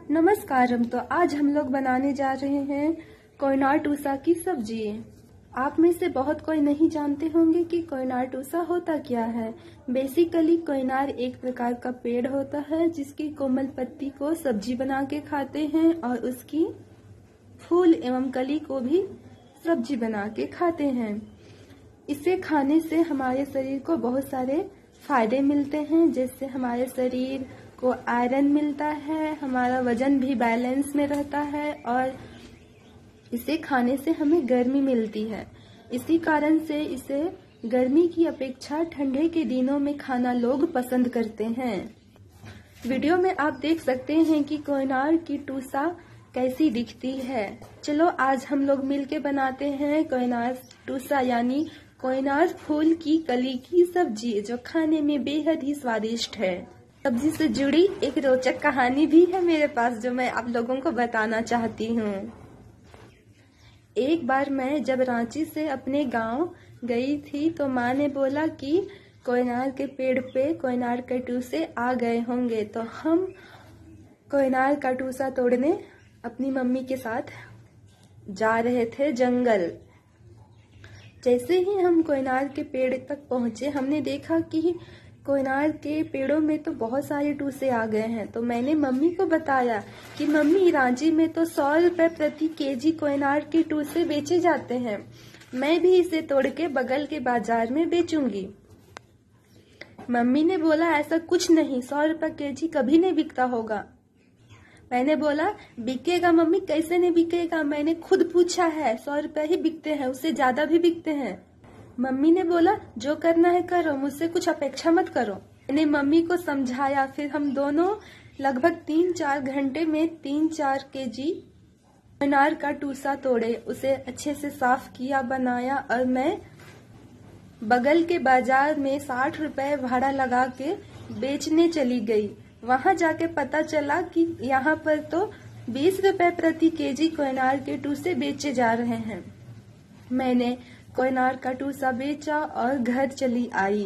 नमस्कारम। तो आज हम लोग बनाने जा रहे हैं कोयनार टूसा की सब्जी। आप में से बहुत कोई नहीं जानते होंगे कि कोयनार टूसा होता क्या है। बेसिकली कोयनार एक प्रकार का पेड़ होता है जिसकी कोमल पत्ती को सब्जी बना के खाते हैं और उसकी फूल एवं कली को भी सब्जी बना के खाते हैं। इसे खाने से हमारे शरीर को बहुत सारे फायदे मिलते हैं, जैसे हमारे शरीर को आयरन मिलता है, हमारा वजन भी बैलेंस में रहता है और इसे खाने से हमें गर्मी मिलती है। इसी कारण से इसे गर्मी की अपेक्षा ठंडे के दिनों में खाना लोग पसंद करते हैं। वीडियो में आप देख सकते हैं कि कोयनार की टूसा कैसी दिखती है। चलो आज हम लोग मिलके बनाते हैं कोयनार टूसा यानी कोयनार फूल की कली की सब्जी, जो खाने में बेहद ही स्वादिष्ट है। सब्जी से जुड़ी एक रोचक कहानी भी है मेरे पास जो मैं आप लोगों को बताना चाहती हूँ। एक बार मैं जब रांची से अपने गांव गई थी तो माँ ने बोला कि कोयनार के पेड़ पे कोयनार के टूसे आ गए होंगे, तो हम कोयनार का टूसा तोड़ने अपनी मम्मी के साथ जा रहे थे जंगल। जैसे ही हम कोयनार के पेड़ तक पहुंचे, हमने देखा कि कोयनार के पेड़ों में तो बहुत सारे टूसे आ गए हैं। तो मैंने मम्मी को बताया कि मम्मी, रांची में तो 100 रुपए प्रति केजी कोयनार के टूसे बेचे जाते हैं, मैं भी इसे तोड़ के बगल के बाजार में बेचूंगी। मम्मी ने बोला ऐसा कुछ नहीं, 100 रुपए केजी कभी नहीं बिकता होगा। मैंने बोला बिकेगा मम्मी, कैसे नहीं बिकेगा, मैंने खुद पूछा है, 100 रुपए ही बिकते हैं, उससे ज्यादा भी बिकते हैं। मम्मी ने बोला जो करना है करो, मुझसे कुछ अपेक्षा मत करो। मैंने मम्मी को समझाया, फिर हम दोनों लगभग 3-4 घंटे में 3-4 केजी कोयनार का टूसा तोड़े, उसे अच्छे से साफ किया, बनाया और मैं बगल के बाजार में 60 रुपए भाड़ा लगा के बेचने चली गई। वहां जाके पता चला कि यहाँ पर तो 20 रुपए प्रति केजी कोयनार के टूसे बेचे जा रहे हैं। मैंने कोयनार का टूसा बेचा और घर चली आई।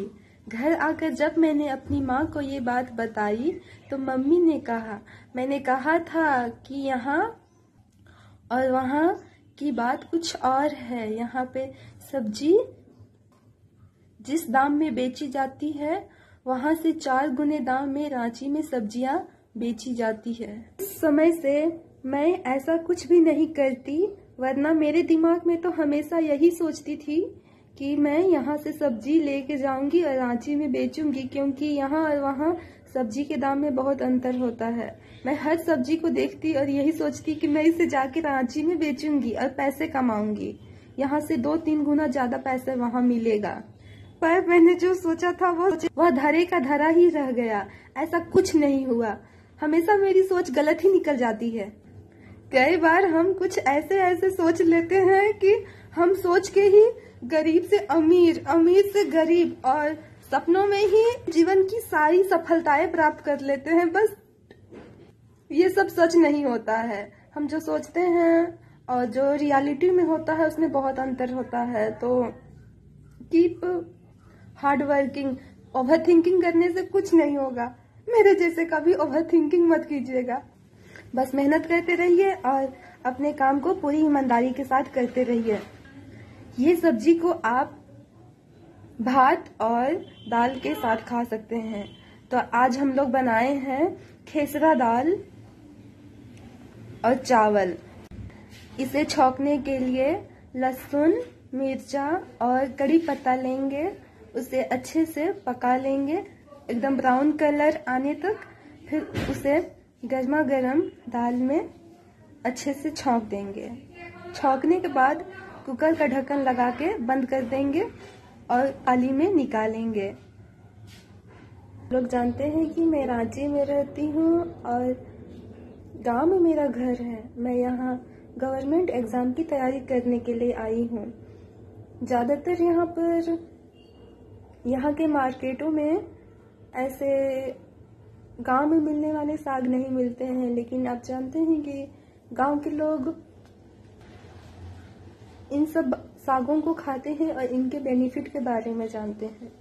घर आकर जब मैंने अपनी माँ को ये बात बताई तो मम्मी ने कहा, मैंने कहा था कि यहाँ और वहाँ की बात कुछ और है। यहाँ पे सब्जी जिस दाम में बेची जाती है वहाँ से 4 गुने दाम में रांची में सब्जियां बेची जाती है। इस समय से मैं ऐसा कुछ भी नहीं करती, वरना मेरे दिमाग में तो हमेशा यही सोचती थी कि मैं यहाँ से सब्जी लेके जाऊंगी और रांची में बेचूंगी, क्योंकि यहाँ और वहाँ सब्जी के दाम में बहुत अंतर होता है। मैं हर सब्जी को देखती और यही सोचती कि मैं इसे जाके रांची में बेचूंगी और पैसे कमाऊंगी, यहाँ से 2-3 गुना ज्यादा पैसे वहाँ मिलेगा। पर मैंने जो सोचा था वह धरे का धरा ही रह गया। ऐसा कुछ नहीं हुआ, हमेशा मेरी सोच गलत ही निकल जाती है। कई बार हम कुछ ऐसे सोच लेते हैं कि हम सोच के ही गरीब से अमीर, अमीर से गरीब और सपनों में ही जीवन की सारी सफलताएं प्राप्त कर लेते हैं। बस ये सब सच नहीं होता है। हम जो सोचते हैं और जो रियलिटी में होता है उसमें बहुत अंतर होता है। तो keep hard working. Over thinking करने से कुछ नहीं होगा। मेरे जैसे कभी ओवर थिंकिंग मत कीजिएगा। बस मेहनत करते रहिए और अपने काम को पूरी ईमानदारी के साथ करते रहिए। ये सब्जी को आप भात और दाल के साथ खा सकते हैं। तो आज हम लोग बनाए हैं खेसरा दाल और चावल। इसे छौंकने के लिए लहसुन, मिर्चा और कड़ी पत्ता लेंगे, उसे अच्छे से पका लेंगे एकदम ब्राउन कलर आने तक। फिर उसे गर्मा गर्म दाल में अच्छे से छौंक देंगे। छौंकने के बाद कुकर का ढक्कन लगा के बंद कर देंगे और थाली में निकालेंगे। लोग जानते हैं कि मैं रांची में रहती हूँ और गांव में मेरा घर है। मैं यहाँ गवर्नमेंट एग्जाम की तैयारी करने के लिए आई हूँ। ज़्यादातर यहाँ के मार्केटों में ऐसे गांव में मिलने वाले साग नहीं मिलते हैं, लेकिन आप जानते हैं कि गांव के लोग इन सब सागों को खाते हैं और इनके बेनिफिट के बारे में जानते हैं।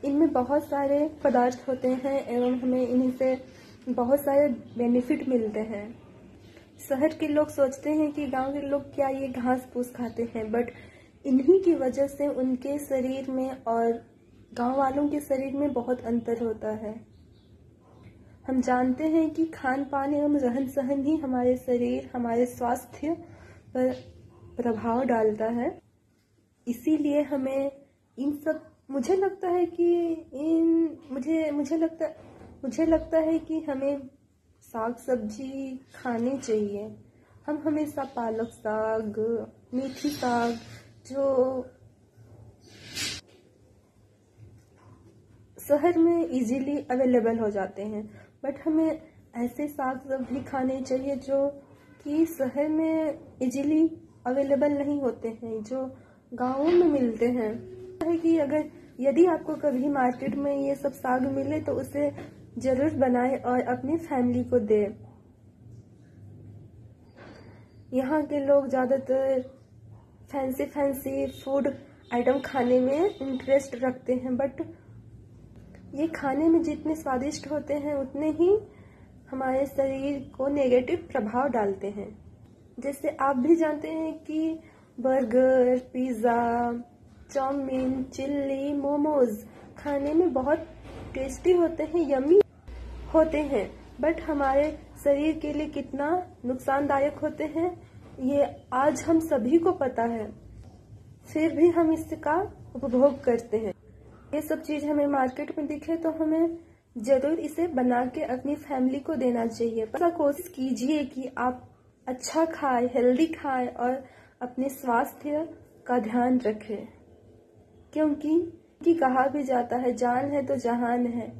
इनमें बहुत सारे पदार्थ होते हैं एवं हमें इन्हीं से बहुत सारे बेनिफिट मिलते हैं। शहर के लोग सोचते हैं कि गांव के लोग क्या ये घास फूस खाते हैं, बट इन्हीं की वजह से उनके शरीर में और गांव वालों के शरीर में बहुत अंतर होता है। हम जानते हैं कि खान पान एवं रहन सहन ही हमारे शरीर, हमारे स्वास्थ्य पर प्रभाव डालता है। इसीलिए हमें इन सब, मुझे लगता है कि हमें साग सब्जी खानी चाहिए। हम हमेशा पालक साग, मेथी साग जो शहर में इजीली अवेलेबल हो जाते हैं, बट हमें ऐसे साग सब्जी खाने चाहिए जो कि शहर में इजीली अवेलेबल नहीं होते हैं, जो गाँवों में मिलते हैं। है कि यदि आपको कभी मार्केट में ये सब साग मिले तो उसे जरूर बनाएं और अपनी फैमिली को दें। यहाँ के लोग ज़्यादातर फैंसी फूड आइटम खाने में इंटरेस्ट रखते हैं, बट ये खाने में जितने स्वादिष्ट होते हैं उतने ही हमारे शरीर को नेगेटिव प्रभाव डालते हैं। जैसे आप भी जानते हैं कि burger, pizza, chowmein, chilli, momos खाने में बहुत टेस्टी होते हैं, यम्मी होते हैं, बट हमारे शरीर के लिए कितना नुकसानदायक होते हैं ये आज हम सभी को पता है, फिर भी हम इसका उपभोग करते हैं। ये सब चीज़ हमें मार्केट में दिखे तो हमें जरूर इसे बना के अपनी फैमिली को देना चाहिए। पर कोशिश कीजिए कि आप अच्छा खाएं, हेल्दी खाएं और अपने स्वास्थ्य का ध्यान रखें, क्योंकि कहा भी जाता है जान है तो जहान है।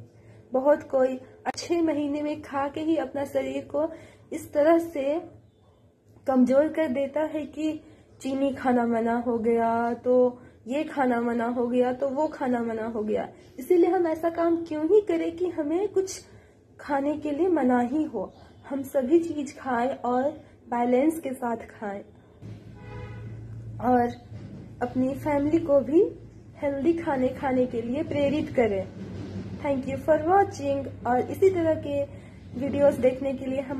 बहुत कोई अच्छे महीने में खा के ही अपना शरीर को इस तरह से कमजोर कर देता है कि चीनी खाना मना हो गया, तो ये खाना मना हो गया, तो वो खाना मना हो गया। इसीलिए हम ऐसा काम क्यों ही करें कि हमें कुछ खाने के लिए मना ही हो। हम सभी चीज खाएं और बैलेंस के साथ खाएं और अपनी फैमिली को भी हेल्दी खाने के लिए प्रेरित करें। थैंक यू फॉर वॉचिंग, और इसी तरह के वीडियोस देखने के लिए हम